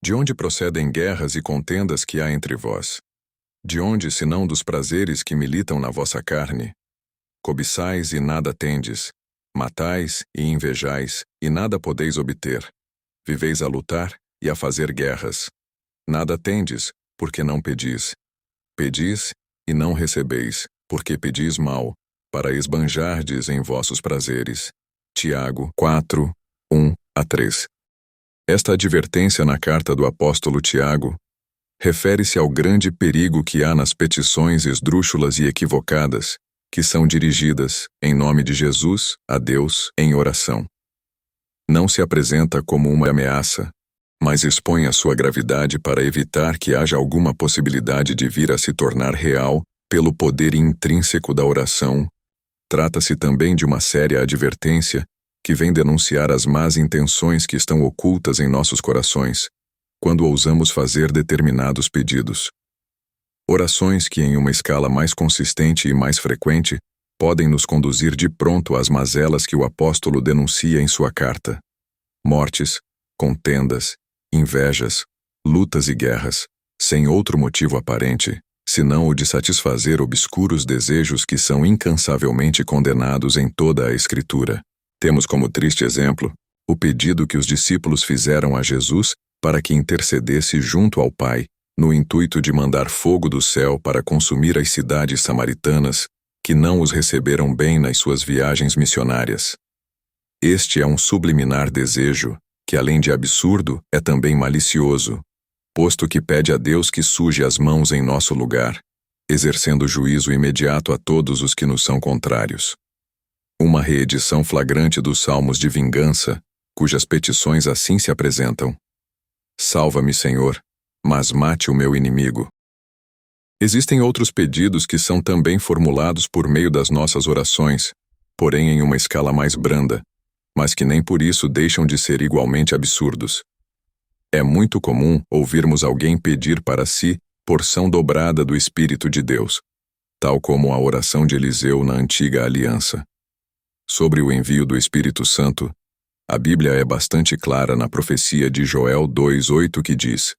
De onde procedem guerras e contendas que há entre vós? De onde, senão dos prazeres que militam na vossa carne? Cobiçais e nada tendes, matais e invejais, e nada podeis obter. Viveis a lutar e a fazer guerras. Nada tendes, porque não pedis. Pedis e não recebeis, porque pedis mal, para esbanjardes em vossos prazeres. Tiago 4, 1-3. Esta advertência na carta do apóstolo Tiago refere-se ao grande perigo que há nas petições esdrúxulas e equivocadas, que são dirigidas, em nome de Jesus, a Deus, em oração. Não se apresenta como uma ameaça, mas expõe a sua gravidade para evitar que haja alguma possibilidade de vir a se tornar real pelo poder intrínseco da oração. Trata-se também de uma séria advertência que vem denunciar as más intenções que estão ocultas em nossos corações, quando ousamos fazer determinados pedidos. Orações que, em uma escala mais consistente e mais frequente, podem nos conduzir de pronto às mazelas que o apóstolo denuncia em sua carta. Mortes, contendas, invejas, lutas e guerras, sem outro motivo aparente, senão o de satisfazer obscuros desejos que são incansavelmente condenados em toda a Escritura. Temos como triste exemplo o pedido que os discípulos fizeram a Jesus para que intercedesse junto ao Pai, no intuito de mandar fogo do céu para consumir as cidades samaritanas, que não os receberam bem nas suas viagens missionárias. Este é um subliminar desejo, que além de absurdo, é também malicioso, posto que pede a Deus que suje as mãos em nosso lugar, exercendo juízo imediato a todos os que nos são contrários. Uma reedição flagrante dos salmos de vingança, cujas petições assim se apresentam. Salva-me, Senhor, mas mate o meu inimigo. Existem outros pedidos que são também formulados por meio das nossas orações, porém em uma escala mais branda, mas que nem por isso deixam de ser igualmente absurdos. É muito comum ouvirmos alguém pedir para si porção dobrada do Espírito de Deus, tal como a oração de Eliseu na Antiga Aliança. Sobre o envio do Espírito Santo, a Bíblia é bastante clara na profecia de Joel 2:8 que diz: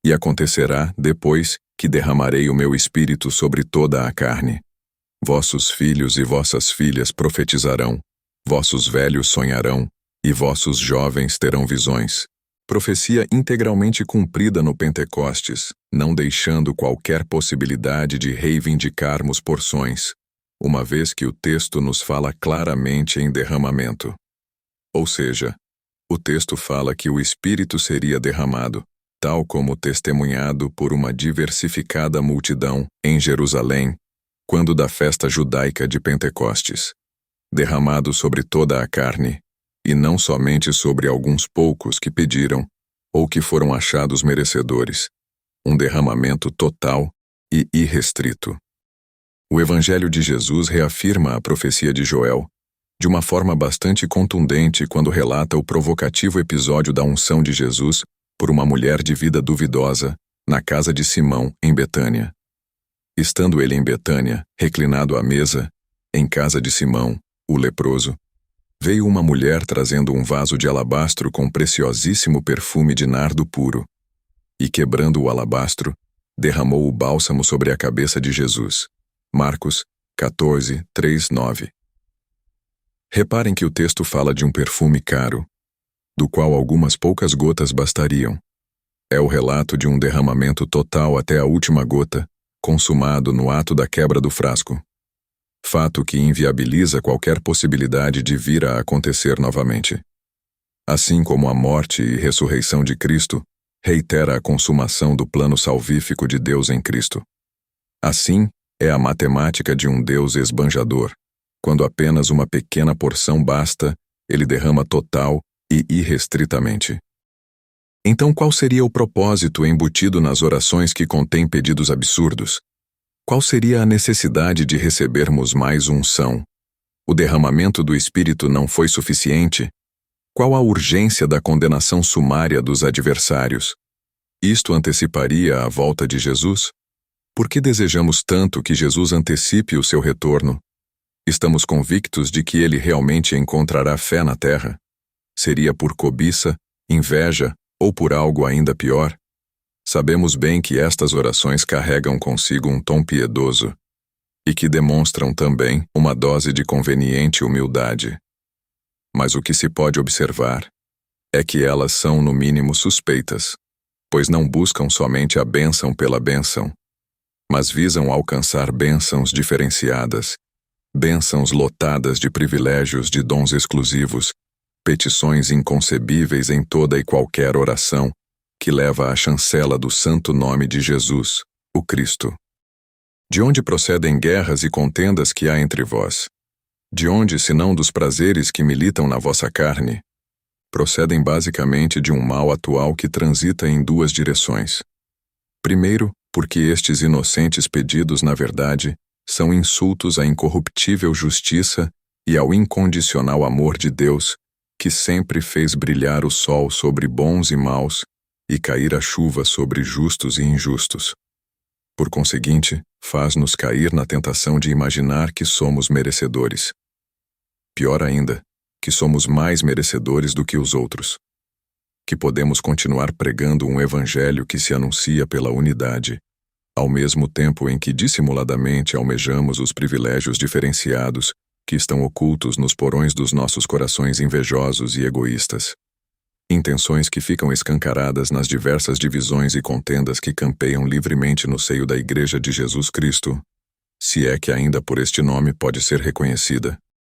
E acontecerá, depois, que derramarei o meu Espírito sobre toda a carne. Vossos filhos e vossas filhas profetizarão, vossos velhos sonharão, e vossos jovens terão visões. Profecia integralmente cumprida no Pentecostes, não deixando qualquer possibilidade de reivindicarmos porções, uma vez que o texto nos fala claramente em derramamento. Ou seja, o texto fala que o Espírito seria derramado, tal como testemunhado por uma diversificada multidão em Jerusalém, quando da festa judaica de Pentecostes, derramado sobre toda a carne, e não somente sobre alguns poucos que pediram, ou que foram achados merecedores, um derramamento total e irrestrito. O Evangelho de Jesus reafirma a profecia de Joel, de uma forma bastante contundente quando relata o provocativo episódio da unção de Jesus por uma mulher de vida duvidosa, na casa de Simão, em Betânia. Estando ele em Betânia, reclinado à mesa, em casa de Simão, o leproso, veio uma mulher trazendo um vaso de alabastro com preciosíssimo perfume de nardo puro, e quebrando o alabastro, derramou o bálsamo sobre a cabeça de Jesus. Marcos 14, 3-9. Reparem que o texto fala de um perfume caro, do qual algumas poucas gotas bastariam. É o relato de um derramamento total até a última gota, consumado no ato da quebra do frasco. Fato que inviabiliza qualquer possibilidade de vir a acontecer novamente. Assim como a morte e ressurreição de Cristo reitera a consumação do plano salvífico de Deus em Cristo. Assim, é a matemática de um Deus esbanjador. Quando apenas uma pequena porção basta, ele derrama total e irrestritamente. Então, qual seria o propósito embutido nas orações que contêm pedidos absurdos? Qual seria a necessidade de recebermos mais unção? O derramamento do Espírito não foi suficiente? Qual a urgência da condenação sumária dos adversários? Isto anteciparia a volta de Jesus? Por que desejamos tanto que Jesus antecipe o seu retorno? Estamos convictos de que ele realmente encontrará fé na terra? Seria por cobiça, inveja ou por algo ainda pior? Sabemos bem que estas orações carregam consigo um tom piedoso e que demonstram também uma dose de conveniente humildade. Mas o que se pode observar é que elas são, no mínimo, suspeitas, pois não buscam somente a bênção pela bênção, mas visam alcançar bênçãos diferenciadas, bênçãos lotadas de privilégios, de dons exclusivos, petições inconcebíveis em toda e qualquer oração que leva à chancela do santo nome de Jesus, o Cristo. De onde procedem guerras e contendas que há entre vós? De onde, senão dos prazeres que militam na vossa carne? Procedem basicamente de um mal atual que transita em duas direções. Primeiro, porque estes inocentes pedidos, na verdade, são insultos à incorruptível justiça e ao incondicional amor de Deus, que sempre fez brilhar o sol sobre bons e maus e cair a chuva sobre justos e injustos. Por conseguinte, faz-nos cair na tentação de imaginar que somos merecedores. Pior ainda, que somos mais merecedores do que os outros. Que podemos continuar pregando um evangelho que se anuncia pela unidade, ao mesmo tempo em que dissimuladamente almejamos os privilégios diferenciados que estão ocultos nos porões dos nossos corações invejosos e egoístas. Intenções que ficam escancaradas nas diversas divisões e contendas que campeiam livremente no seio da Igreja de Jesus Cristo, se é que ainda por este nome pode ser reconhecida.